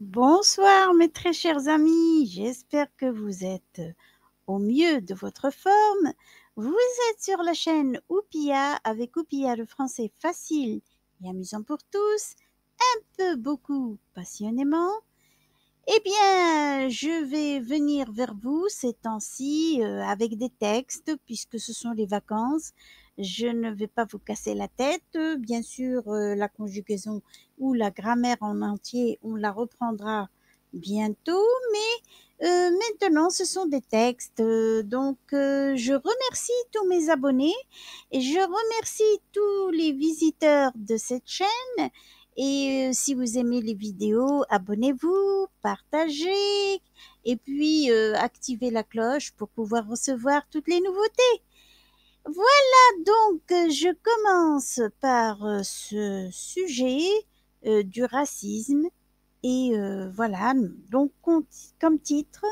Bonsoir mes très chers amis, j'espère que vous êtes au mieux de votre forme. Vous êtes sur la chaîne Oupia avec Oupia le français facile et amusant pour tous, un peu beaucoup passionnément. Eh bien, je vais venir vers vous ces temps-ci avec des textes puisque ce sont les vacances. Je ne vais pas vous casser la tête. Bien sûr, la conjugaison ou la grammaire en entier, on la reprendra bientôt. Mais maintenant, ce sont des textes. Je remercie tous mes abonnés et je remercie tous les visiteurs de cette chaîne. Et si vous aimez les vidéos, abonnez-vous, partagez et puis activez la cloche pour pouvoir recevoir toutes les nouveautés. Voilà, je commence par ce sujet du racisme. Et voilà, donc comme titre,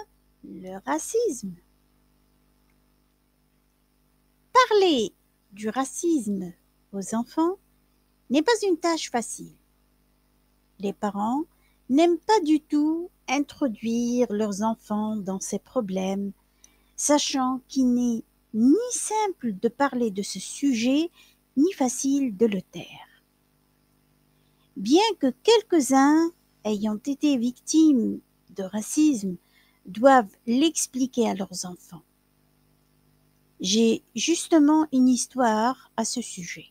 le racisme. Parler du racisme aux enfants n'est pas une tâche facile. Les parents n'aiment pas du tout introduire leurs enfants dans ces problèmes, sachant qu'il n'est ni simple de parler de ce sujet, ni facile de le taire. Bien que quelques-uns ayant été victimes de racisme doivent l'expliquer à leurs enfants. J'ai justement une histoire à ce sujet.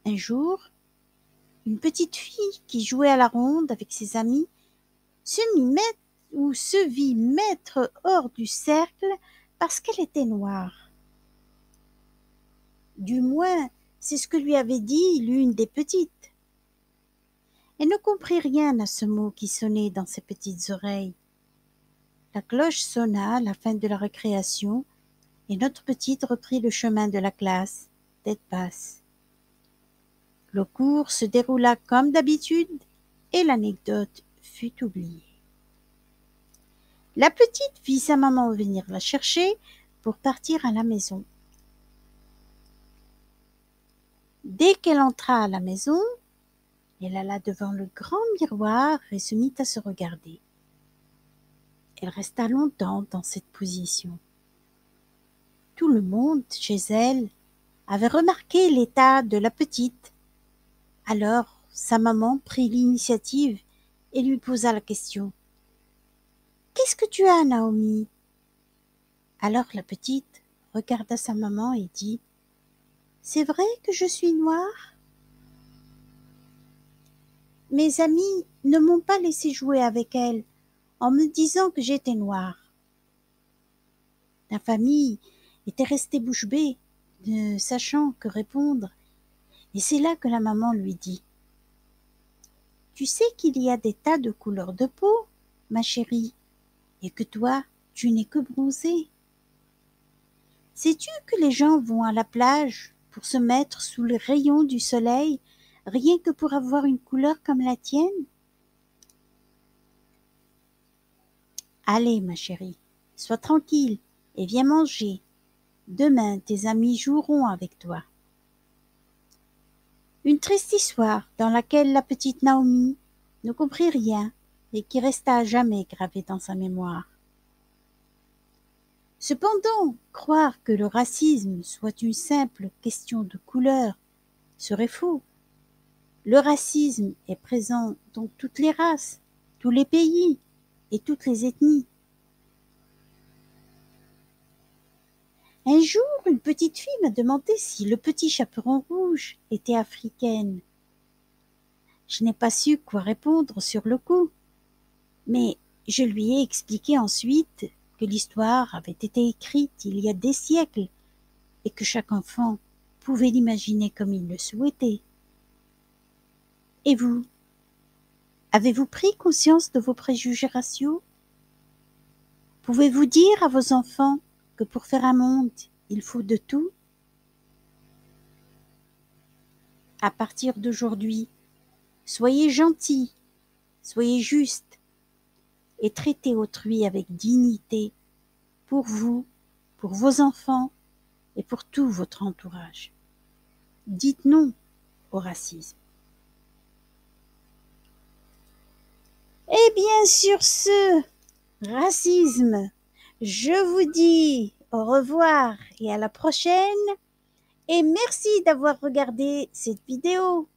Un jour, une petite fille qui jouait à la ronde avec ses amis se vit mettre hors du cercle parce qu'elle était noire. Du moins, c'est ce que lui avait dit l'une des petites. Elle ne comprit rien à ce mot qui sonnait dans ses petites oreilles. La cloche sonna à la fin de la récréation et notre petite reprit le chemin de la classe, tête basse. Le cours se déroula comme d'habitude et l'anecdote fut oubliée. La petite vit sa maman venir la chercher pour partir à la maison. Dès qu'elle entra à la maison, elle alla devant le grand miroir et se mit à se regarder. Elle resta longtemps dans cette position. Tout le monde, chez elle, avait remarqué l'état de la petite. Alors sa maman prit l'initiative et lui posa la question. « Qu'est-ce que tu as, Naomi ?» Alors la petite regarda sa maman et dit « C'est vrai que je suis noire ?» Mes amis ne m'ont pas laissé jouer avec elle en me disant que j'étais noire. La famille était restée bouche bée, ne sachant que répondre, et c'est là que la maman lui dit « Tu sais qu'il y a des tas de couleurs de peau, ma chérie, et que toi, tu n'es que bronzée. Sais-tu que les gens vont à la plage pour se mettre sous les rayons du soleil, rien que pour avoir une couleur comme la tienne ? Allez, ma chérie, sois tranquille et viens manger. Demain, tes amis joueront avec toi. » Une triste histoire dans laquelle la petite Naomi ne comprit rien et qui resta à jamais gravée dans sa mémoire. Cependant, croire que le racisme soit une simple question de couleur serait faux. Le racisme est présent dans toutes les races, tous les pays et toutes les ethnies. Un jour, une petite fille m'a demandé si le petit chaperon rouge était africaine. Je n'ai pas su quoi répondre sur le coup, mais je lui ai expliqué ensuite que l'histoire avait été écrite il y a des siècles et que chaque enfant pouvait l'imaginer comme il le souhaitait. Et vous, avez-vous pris conscience de vos préjugés raciaux ? Pouvez-vous dire à vos enfants que pour faire un monde, il faut de tout ? À partir d'aujourd'hui, soyez gentils, soyez justes et traitez autrui avec dignité pour vous, pour vos enfants et pour tout votre entourage. Dites non au racisme. sur ce racisme, je vous dis au revoir et à la prochaine. Et merci d'avoir regardé cette vidéo.